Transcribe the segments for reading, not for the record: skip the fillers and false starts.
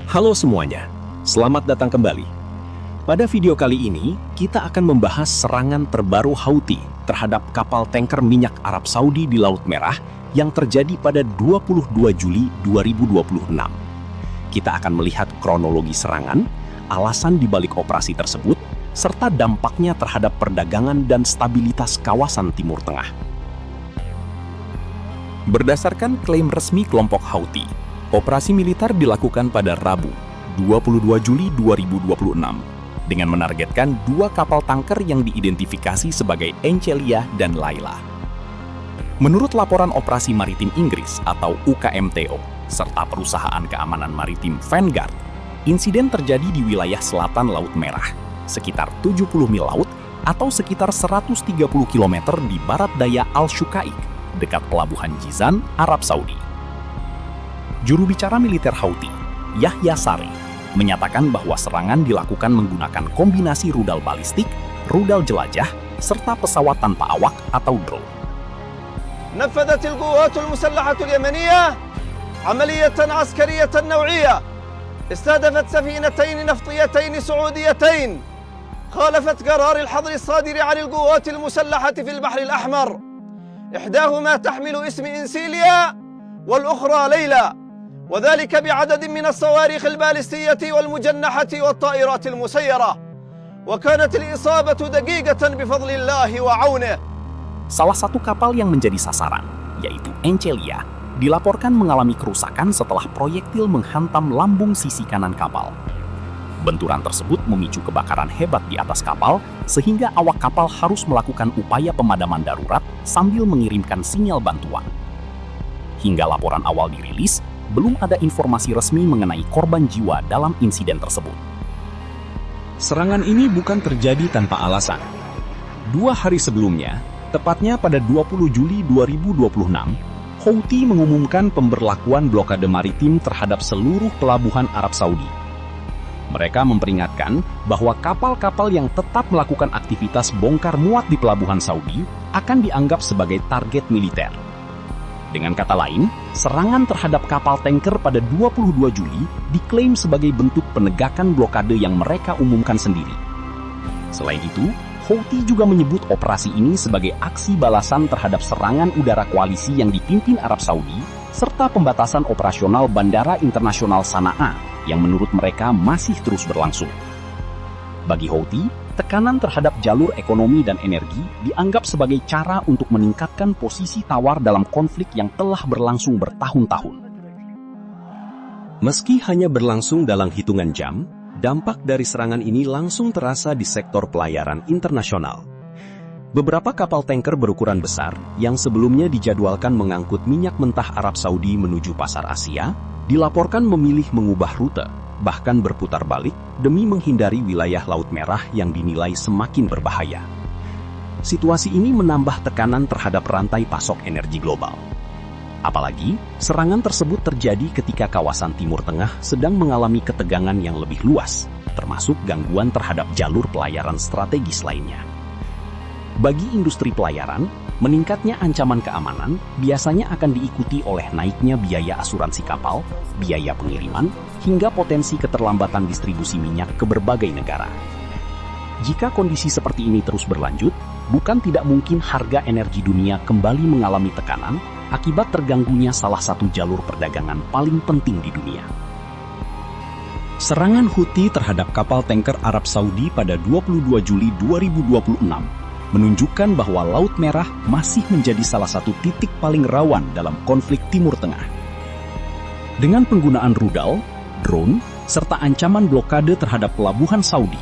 Halo semuanya, selamat datang kembali. Pada video kali ini, kita akan membahas serangan terbaru Houthi terhadap kapal tanker minyak Arab Saudi di Laut Merah yang terjadi pada 22 Juli 2026. Kita akan melihat kronologi serangan, alasan dibalik operasi tersebut, serta dampaknya terhadap perdagangan dan stabilitas kawasan Timur Tengah. Berdasarkan klaim resmi kelompok Houthi, operasi militer dilakukan pada Rabu, 22 Juli 2026, dengan menargetkan dua kapal tanker yang diidentifikasi sebagai Enchelia dan Layla. Menurut laporan operasi maritim Inggris atau UKMTO, serta perusahaan keamanan maritim Vanguard, insiden terjadi di wilayah selatan Laut Merah, sekitar 70 mil laut atau sekitar 130 km di barat daya Al-Shuqaiq, dekat pelabuhan Jizan, Arab Saudi. Juru bicara militer Houthi, Yahya Saree, menyatakan bahwa serangan dilakukan menggunakan kombinasi rudal balistik, rudal jelajah, serta pesawat tanpa awak atau drone. نفذت القوات المسلحة اليمنية عملية عسكرية نوعية استهدفت سفينتين نفطيتين سعوديتين خالفت قرار الحظر الصادر عن القوات المسلحة في البحر الأحمر، إحداهما تحمل اسم إنسيليا والأخرى ليلى، وذلك بعدد من الصواريخ البالستية والمجنحة والطائرات المسيرة، وكانت الإصابة دقيقة بفضل الله وعونه. Salah satu kapal yang menjadi sasaran, yaitu Enchelia, dilaporkan mengalami kerusakan setelah proyektil menghantam lambung sisi kanan kapal. Benturan tersebut memicu kebakaran hebat di atas kapal, sehingga awak kapal harus melakukan upaya pemadaman darurat sambil mengirimkan sinyal bantuan. Hingga laporan awal dirilis, belum ada informasi resmi mengenai korban jiwa dalam insiden tersebut. Serangan ini bukan terjadi tanpa alasan. 2 hari sebelumnya, tepatnya pada 20 Juli 2026, Houthi mengumumkan pemberlakuan blokade maritim terhadap seluruh pelabuhan Arab Saudi. Mereka memperingatkan bahwa kapal-kapal yang tetap melakukan aktivitas bongkar muat di pelabuhan Saudi akan dianggap sebagai target militer. Dengan kata lain, serangan terhadap kapal tanker pada 22 Juli diklaim sebagai bentuk penegakan blokade yang mereka umumkan sendiri. Selain itu, Houthi juga menyebut operasi ini sebagai aksi balasan terhadap serangan udara koalisi yang dipimpin Arab Saudi, serta pembatasan operasional Bandara Internasional Sana'a yang menurut mereka masih terus berlangsung. Bagi Houthi, tekanan terhadap jalur ekonomi dan energi dianggap sebagai cara untuk meningkatkan posisi tawar dalam konflik yang telah berlangsung bertahun-tahun. Meski hanya berlangsung dalam hitungan jam, dampak dari serangan ini langsung terasa di sektor pelayaran internasional. Beberapa kapal tanker berukuran besar yang sebelumnya dijadwalkan mengangkut minyak mentah Arab Saudi menuju pasar Asia, dilaporkan memilih mengubah rute, bahkan berputar balik demi menghindari wilayah Laut Merah yang dinilai semakin berbahaya. Situasi ini menambah tekanan terhadap rantai pasok energi global. Apalagi, serangan tersebut terjadi ketika kawasan Timur Tengah sedang mengalami ketegangan yang lebih luas, termasuk gangguan terhadap jalur pelayaran strategis lainnya. Bagi industri pelayaran, meningkatnya ancaman keamanan biasanya akan diikuti oleh naiknya biaya asuransi kapal, biaya pengiriman, hingga potensi keterlambatan distribusi minyak ke berbagai negara. Jika kondisi seperti ini terus berlanjut, bukan tidak mungkin harga energi dunia kembali mengalami tekanan akibat terganggunya salah satu jalur perdagangan paling penting di dunia. Serangan Houthi terhadap kapal tanker Arab Saudi pada 22 Juli 2026 menunjukkan bahwa Laut Merah masih menjadi salah satu titik paling rawan dalam konflik Timur Tengah. Dengan penggunaan rudal, drone, serta ancaman blokade terhadap pelabuhan Saudi,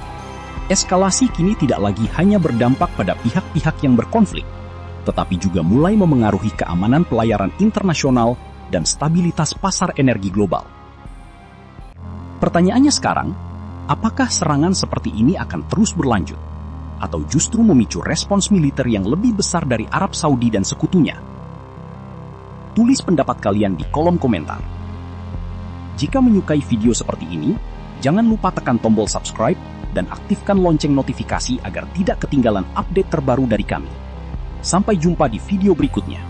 eskalasi kini tidak lagi hanya berdampak pada pihak-pihak yang berkonflik, tetapi juga mulai memengaruhi keamanan pelayaran internasional dan stabilitas pasar energi global. Pertanyaannya sekarang, apakah serangan seperti ini akan terus berlanjut? Atau justru memicu respons militer yang lebih besar dari Arab Saudi dan sekutunya? Tulis pendapat kalian di kolom komentar. Jika menyukai video seperti ini, jangan lupa tekan tombol subscribe dan aktifkan lonceng notifikasi agar tidak ketinggalan update terbaru dari kami. Sampai jumpa di video berikutnya.